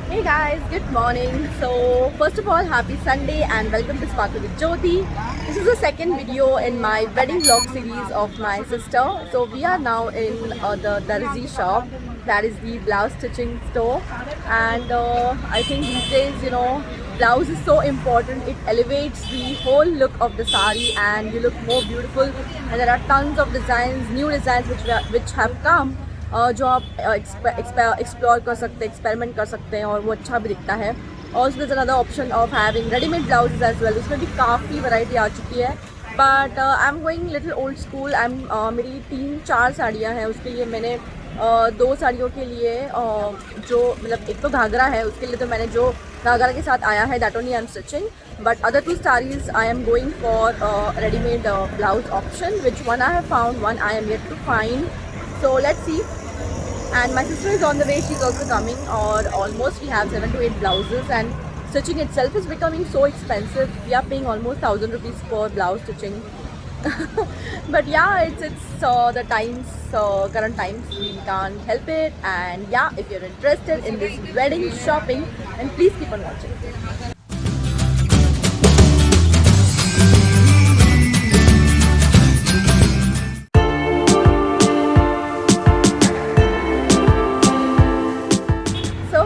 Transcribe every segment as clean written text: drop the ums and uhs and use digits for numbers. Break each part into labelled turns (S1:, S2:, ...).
S1: Hey guys, good morning. So first of all, happy Sunday and welcome to Sparkle with Jyoti. This is the second video in my wedding vlog series of my sister. So we are now in the Darzi shop, that is the blouse stitching store. And I think these days, blouse is so important. It elevates the whole look of the sari and you look more beautiful. And there are tons of designs, new designs which have come. जो आप explore कर सकते हैं, experiment कर सकते हैं और वो अच्छा भी दिखता है. और उसमें another option of having readymade blouses as well. उसमें भी काफ़ी वैरायटी आ चुकी है. But I am going little old school. मेरी 3-4 साड़ियाँ हैं. उसके लिए मैंने 2 साड़ियों के लिए जो मतलब एक तो घाघरा है, उसके लिए तो मैंने जो घाघरा के साथ आया है that only I am stitching. But other 2 sarees I am going for ready-made blouse option, which one I have found, one I am yet to find. So let's see. And my sister is on the way, she's also coming. Or almost we have 7 to 8 blouses and stitching itself is becoming so expensive. We are paying almost 1,000 rupees for blouse stitching. But yeah, it's the times, current times, we can't help it. And yeah, if you're interested in this wedding shopping, then please keep on watching.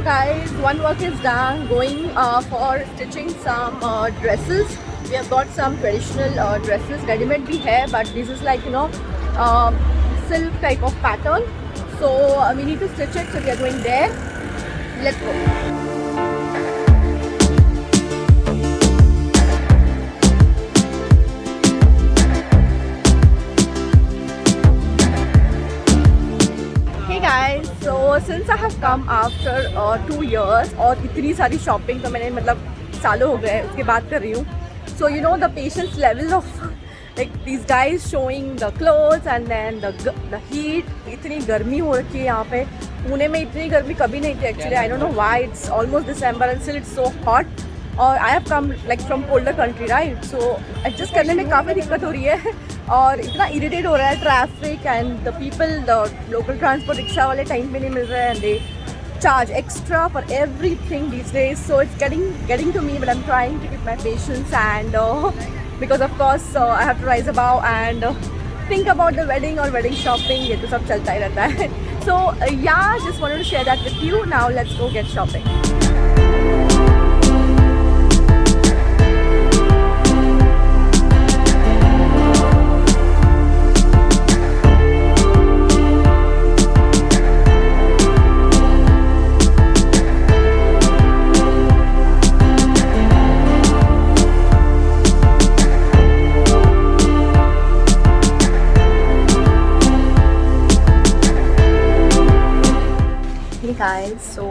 S1: Guys, one work is done. Going for stitching some dresses. We have got some traditional dresses. Ready-made bhi hai, but this is like silk type of pattern. So we need to stitch it. So we are going there. Let's go. Guys, so since I have come after 2 years और इतनी सारी shopping तो मैंने मतलब सालों हो गए उसके बाद कर रही हूँ. So you know the patience level of like these guys showing the clothes and then the heat. इतनी गर्मी हो रखी है यहाँ पे. पुणे में इतनी गर्मी कभी नहीं थी actually. I don't know why. It's almost December and still it's so hot. और I have come like from colder country, right? So adjust करने में काफ़ी दिक्कत हो रही है और इतना इरिटेट हो रहा है. Traffic and the people, the local transport rickshaw वाले टाइम पे नहीं मिल रहे हैं. And they charge extra for everything these days. So it's getting to me, but I'm trying to keep my patience and because of course I have to rise above and think about the wedding or wedding shopping. ये तो सब चलता ही रहता है. So yeah, just wanted to share that with you. Now let's go get shopping. Guys, so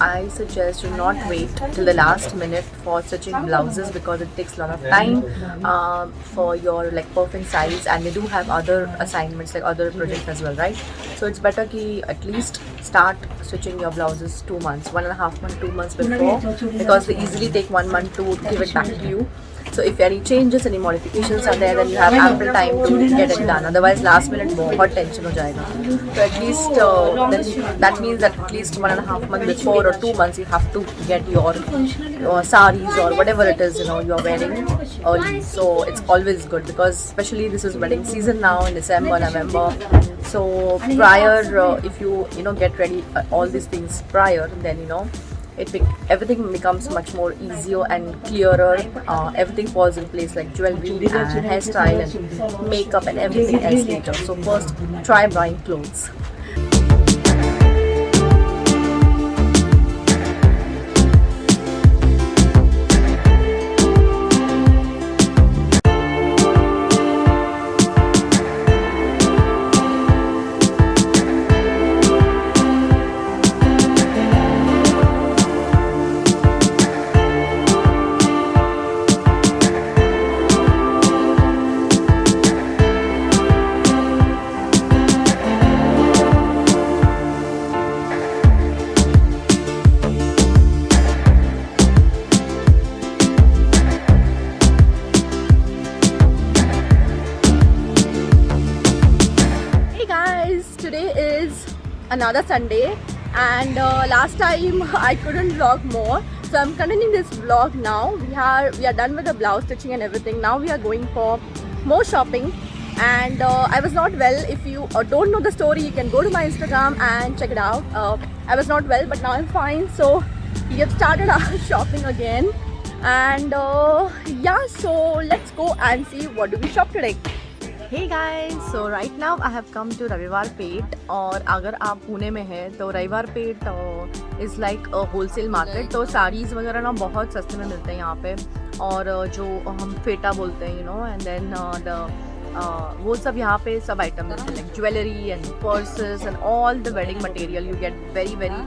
S1: I suggest do not wait till the last minute for stitching blouses because it takes a lot of time for your like perfect size, and they do have other assignments like other projects as well, right? So it's better ki at least start stitching your blouses 2 months, 1.5 months, 2 months before, because they easily take 1 month to give it back to you. So if any changes, any modifications are there, then you have ample time to get it done. Otherwise, last minute बहुत tension हो जाएगा. So at least then that means that at least 1.5 months before or 2 months you have to get your saris or whatever it is you are wearing early. So it's always good because especially this is wedding season now in December, November. So prior, if you get ready all these things prior, then everything becomes much more easier and clearer. Everything falls in place like jewelry and hairstyle and makeup and everything else later. So first try buying clothes. Today is another Sunday And last time I couldn't vlog more, so I'm continuing this vlog now. We are done with the blouse stitching and everything. Now we are going for more shopping. And I was not well. If you don't know the story, you can go to my Instagram and check it out. I was not well, but now I'm fine. So we have started our shopping again. And yeah, so let's go and see what do we shop today. Hey guys, so right now I have come to रविवार पेट. और अगर आप पुणे में हैं तो Raviwar Peth is like a wholesale market. तो साड़ीज़ वगैरह ना बहुत सस्ते में मिलते हैं यहाँ पे. और जो हम फेटा बोलते हैं, यू नो, एंड देन वो सब यहाँ पे सब आइटम मिलते हैं, like jewellery and purses and all the wedding material. You get very very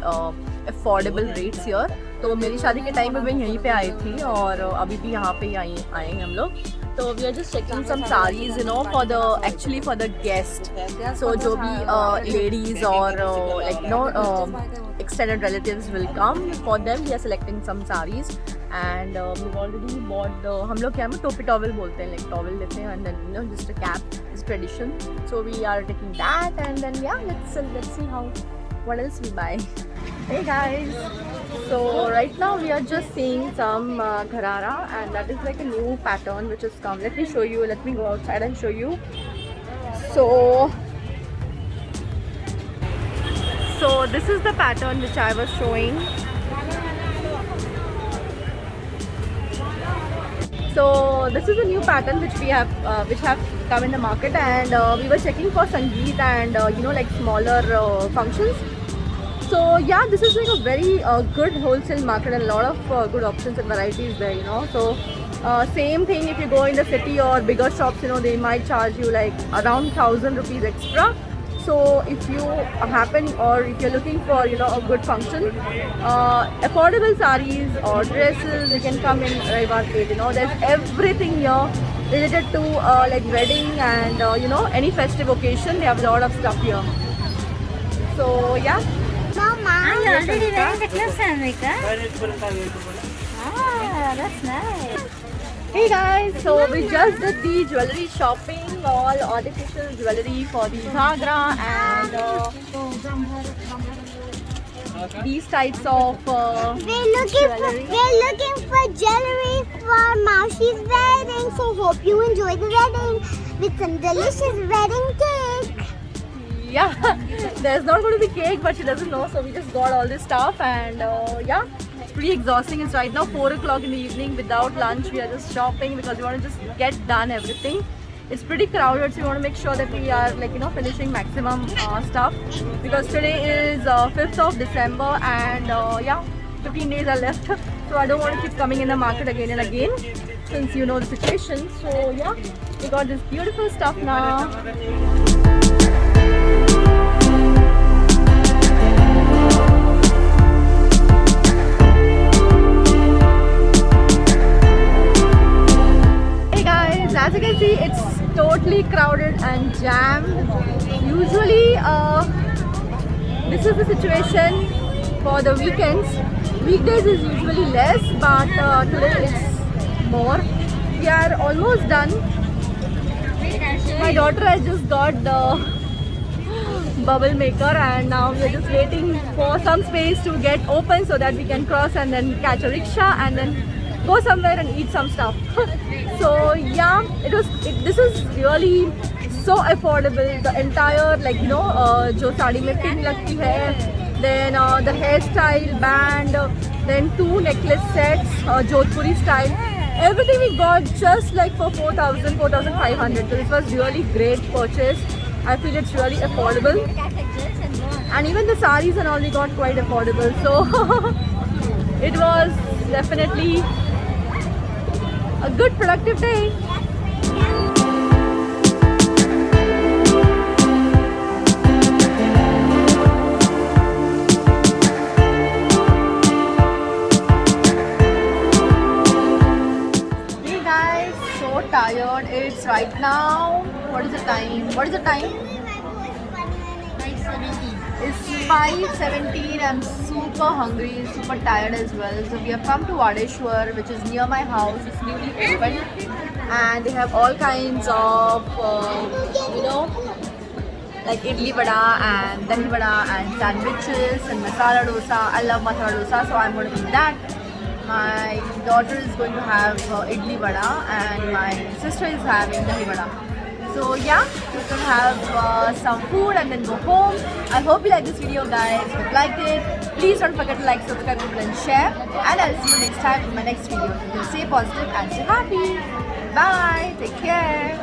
S1: affordable rates here. तो मेरी शादी के टाइम में मैं यहीं पे आई थी और अभी भी यहाँ पे ही आए हैं हम लोग. तो we are just checking some saris, you know, for the guest. So जो भी लेडीज और like you know extended relatives will come, for them we are selecting some sarees. And we've already bought हम लोग क्या में टोपी टॉवल बोलते हैं, like टॉवल लेते हैं and then you know just a cap is tradition. So we are taking that and then yeah, let's see how what else we buy. Hey guys, so right now we are just seeing some gharara, and that is like a new pattern which has come. Let me show you. Let me go outside and show you. So this is the pattern which I was showing. So this is a new pattern which we have which have come in the market, and we were checking for sangeet and you know, like smaller functions. So yeah, this is like a very good wholesale market and a lot of good options and varieties there, you know. So same thing if you go in the city or bigger shops, you know, they might charge you like around 1,000 rupees extra. So if you happen or if you're looking for, you know, a good function, affordable sarees or dresses, you can come in Raivar Page. You know, there's everything here related to like wedding and you know, any festive occasion. They have a lot of stuff here. So yeah.
S2: Mama, you
S1: Yes,
S2: already
S1: Anika.
S2: wearing the clothes, Amrika? Ah, that's nice.
S1: Hey guys, so we just did the jewelry shopping, all artificial jewelry for the ghagra and these types of jewelry.
S2: We're looking for jewelry for Maushi's wedding. So hope you enjoy the wedding with some delicious wedding cake.
S1: Yeah, there's not going to be cake, but she doesn't know, so we just got all this stuff and yeah, it's pretty exhausting. It's right now 4 o'clock in the evening without lunch. We are just shopping because we want to just get done everything. It's pretty crowded, so we want to make sure that we are, like, you know, finishing maximum stuff because today is 5th of December and yeah, 15 days are left. So I don't want to keep coming in the market again and again since you know the situation. So yeah, we got this beautiful stuff now. As you can see, it's totally crowded and jammed. Usually this is the situation for the weekends. Weekdays is usually less, but today it's more. We are almost done. My daughter has just got the bubble maker and now we are just waiting for some space to get open so that we can cross and then catch a rickshaw and then go somewhere and eat some stuff. So yeah, this is really so affordable. The entire, like, you know, जो साड़ी में pin लगती है, then the hairstyle, band, then 2 necklace sets, Jodhpuri style. Everything we got just like for 4,500. So this was really great purchase. I feel it's really affordable. And even the sarees and all we got quite affordable. So it was definitely a good productive day. Hey guys, so tired. It's right now, what is the time? It's 5:17. I'm super hungry, super tired as well. So we have come to Vadeshwar, which is near my house. It's newly opened, and they have all kinds of, you know, like idli vada and dahi vada and sandwiches and masala dosa. I love masala dosa, so I'm going to eat that. My daughter is going to have idli vada and my sister is having dahi vada. So yeah, we're going to have some food and then go home. I hope you like this video, guys. If you liked it, please don't forget to like, subscribe, comment and share. And I'll see you next time in my next video. Stay positive and stay happy. Bye. Take care.